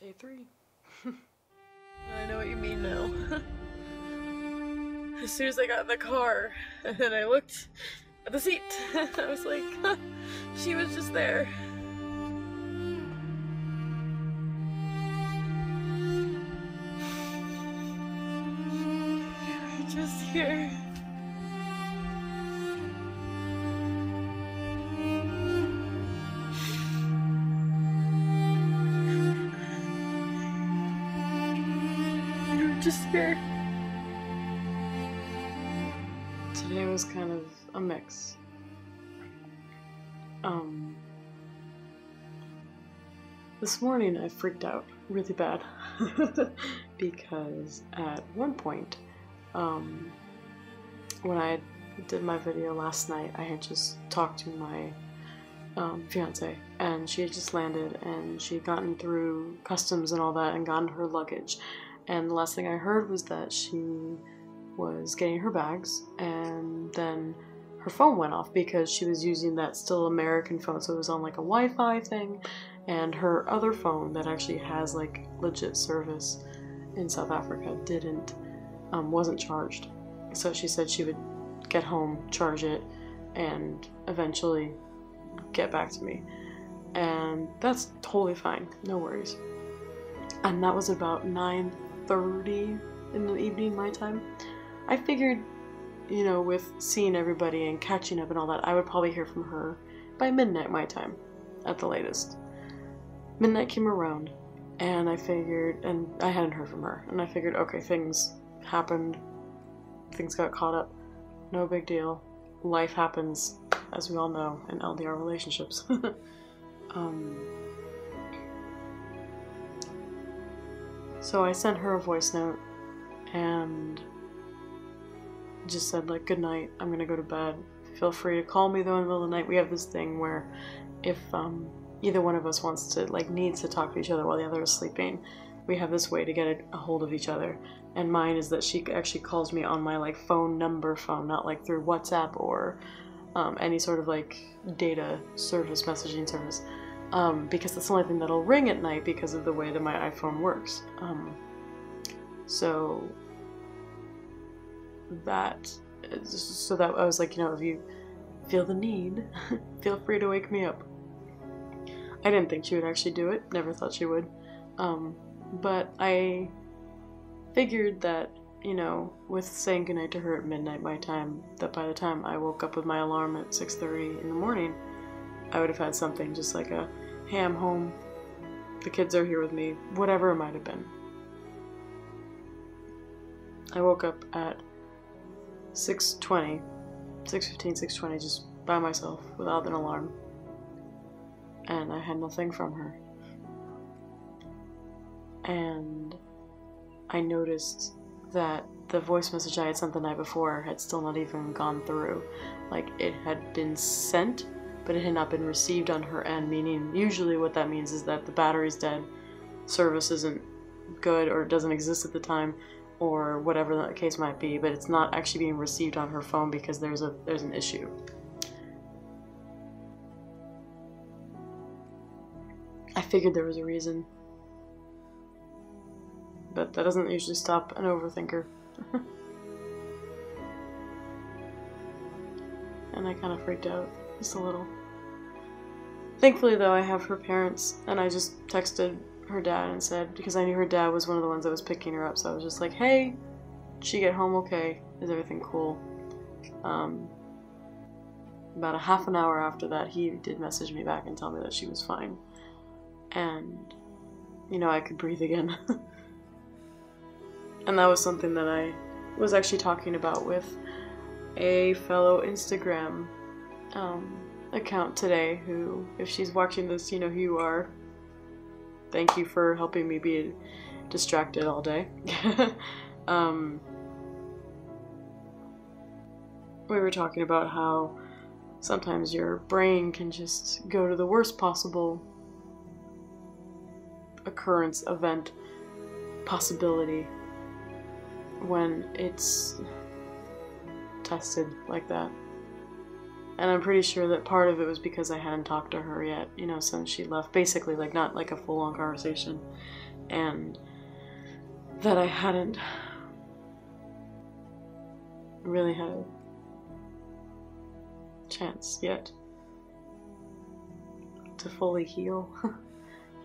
Day 3. I know what you mean now. As soon as I got in the car, and then I looked at the seat, I was like, huh, she was just there. You're just here. Just here. Today was kind of a mix. This morning I freaked out really bad because at one point, when I did my video last night, I had just talked to my fiance, and she had just landed and she had gotten through customs and all that and gotten her luggage. And the last thing I heard was that she was getting her bags, and then her phone went off because she was using that still American phone, so it was on like a Wi-Fi thing, and her other phone that actually has like legit service in South Africa wasn't charged. So she said she would get home, charge it, and eventually get back to me. And that's totally fine, no worries. And that was about 9:30 in the evening my time. I figured, you know, with seeing everybody and catching up and all that, I would probably hear from her by midnight my time, at the latest. Midnight came around, and I figured, and I hadn't heard from her, and I figured, okay, things happened, things got caught up, no big deal, life happens, as we all know, in LDR relationships. So I sent her a voice note and just said, like, good night, I'm gonna go to bed. Feel free to call me though in the middle of the night. We have this thing where if either one of us needs to talk to each other while the other is sleeping, we have this way to get a hold of each other. And mine is that she actually calls me on my like phone, not like through WhatsApp or any sort of like data service, messaging service. Because that's the only thing that'll ring at night because of the way that my iPhone works. So that I was like, you know, if you feel the need, feel free to wake me up. I didn't think she would actually do it, never thought she would. But I figured that, you know, with saying goodnight to her at midnight my time, that by the time I woke up with my alarm at 6:30 in the morning, I would have had something just like a, hey, I'm home, the kids are here with me, whatever it might have been. I woke up at 6:15, 6:20, just by myself, without an alarm. And I had nothing from her. And I noticed that the voice message I had sent the night before had still not even gone through. Like, it had been sent, but it had not been received on her end, meaning usually what that means is that the battery's dead, service isn't good or doesn't exist at the time, or whatever the case might be, but it's not actually being received on her phone because there's an issue. I figured there was a reason, but that doesn't usually stop an overthinker. And I kind of freaked out, just a little. Thankfully though, I have her parents, and I just texted her dad and said, because I knew her dad was one of the ones that was picking her up, so I was just like, hey, did she get home okay? Is everything cool? About a half an hour after that, he did message me back and tell me that she was fine. And, you know, I could breathe again. And that was something that I was actually talking about with a fellow Instagram account today, who, if she's watching this, you know who you are. Thank you for helping me be distracted all day. We were talking about how sometimes your brain can just go to the worst possible occurrence, event, possibility when it's tested like that. And I'm pretty sure that part of it was because I hadn't talked to her yet, you know, since she left. Basically, like, not like a full-on conversation. and that I hadn't really had a chance yet to fully heal,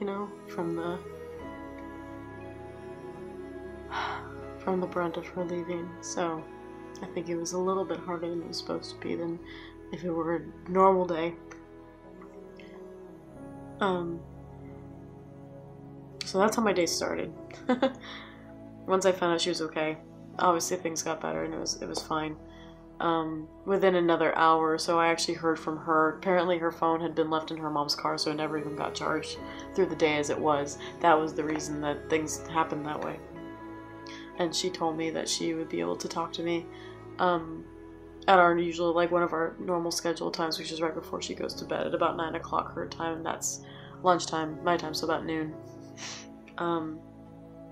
you know, from the brunt of her leaving. So I think it was a little bit harder than it was supposed to be than if it were a normal day. So that's how my day started. Once I found out she was okay, obviously things got better and it was fine. Within another hour or so, I actually heard from her. Apparently her phone had been left in her mom's car, so it never even got charged through the day as it was. That was the reason that things happened that way. And she told me that she would be able to talk to me at our usual, like one of our normal scheduled times, which is right before she goes to bed at about 9 o'clock her time, and that's lunchtime, my time, so about noon.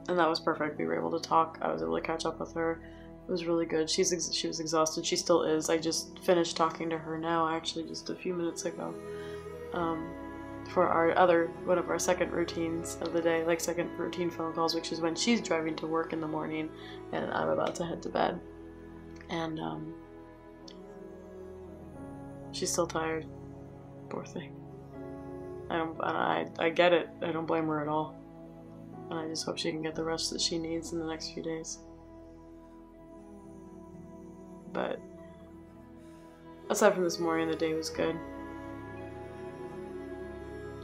And that was perfect. We were able to talk. I was able to catch up with her. It was really good. She was exhausted. She still is. I just finished talking to her now, actually, just a few minutes ago. For one of our second routines of the day, like second routine phone calls, which is when she's driving to work in the morning and I'm about to head to bed. And she's still tired. Poor thing. I get it. I don't blame her at all. And I just hope she can get the rest that she needs in the next few days. But aside from this morning, the day was good.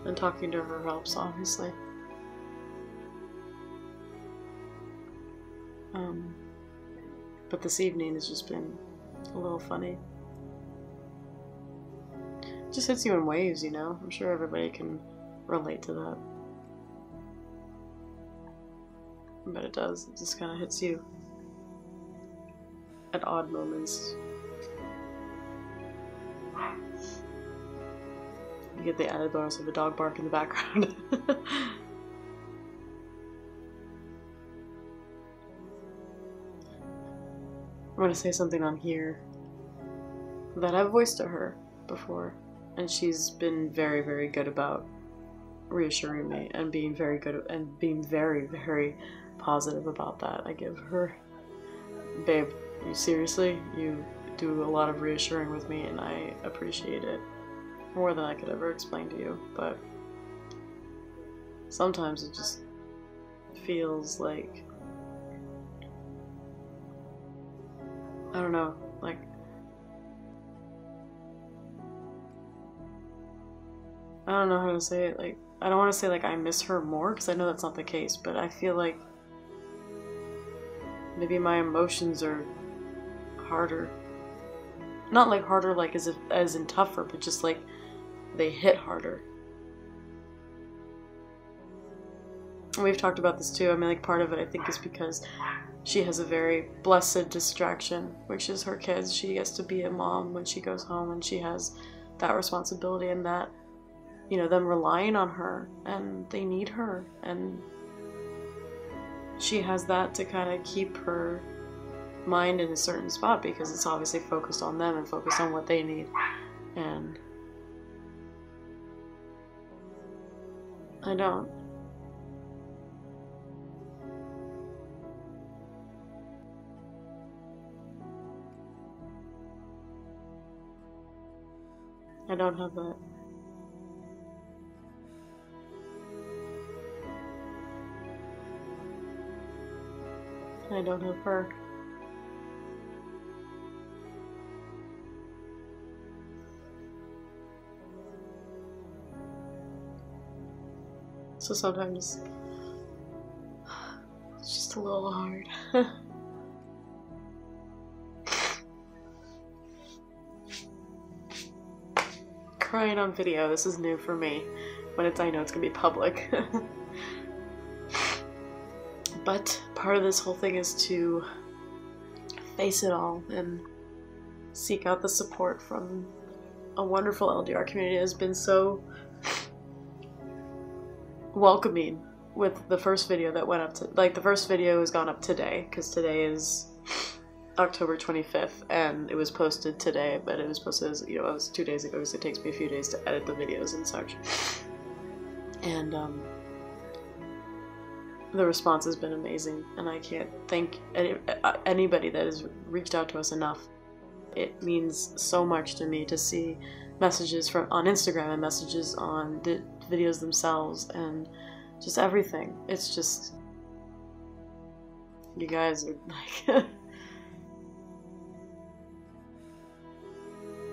And talking to her helps, obviously. But this evening has just been a little funny. It just hits you in waves, you know? I'm sure everybody can relate to that. But it does. It just kind of hits you at odd moments. You get the added bonus of a dog bark in the background. I'm gonna say something on here that I've voiced to her before, and she's been very, very good about reassuring me and being very good and being very, very positive about that. I give her, babe, you seriously, you do a lot of reassuring with me, and I appreciate it more than I could ever explain to you. But sometimes it just feels like, I don't know, like I don't know how to say it. Like, I don't want to say like I miss her more, because I know that's not the case, but I feel like maybe my emotions are harder. Not like harder like as in tougher, but just like they hit harder. And we've talked about this too. I mean, like, part of it I think is because she has a very blessed distraction, which is her kids. She gets to be a mom when she goes home, and she has that responsibility, and that, you know, them relying on her, and they need her, and she has that to kind of keep her mind in a certain spot, because it's obviously focused on them and focused on what they need. And I don't. I don't have that. I don't have her. So sometimes it's just a little hard. Crying on video, this is new for me. When I know it's gonna be public. But part of this whole thing is to face it all and seek out the support from a wonderful LDR community that has been so welcoming with the first video that went up to, like, the first video has gone up today, because today is October 25th, and it was posted today, but it was posted as, you know, it was 2 days ago, because it takes me a few days to edit the videos and such. And, the response has been amazing, and I can't thank anybody that has reached out to us enough. It means so much to me to see messages on Instagram and messages on the videos themselves and just everything. It's just, you guys are like,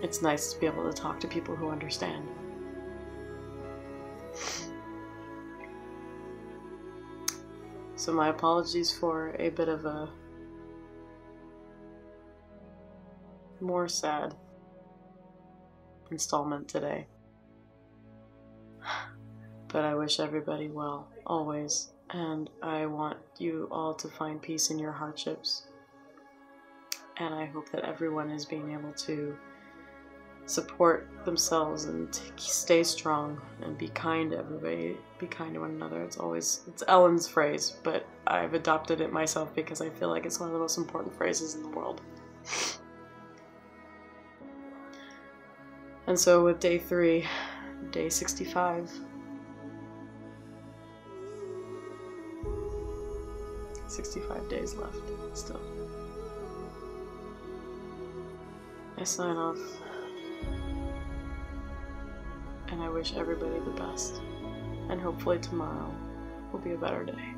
it's nice to be able to talk to people who understand. So my apologies for a bit of a more sad installment today. But I wish everybody well, always. And I want you all to find peace in your hardships. And I hope that everyone is being able to support themselves and stay strong and be kind to everybody, be kind to one another. It's Ellen's phrase, but I've adopted it myself because I feel like it's one of the most important phrases in the world. And so with day 3, day 65, 65 days left still. I sign off. And I wish everybody the best. And hopefully tomorrow will be a better day.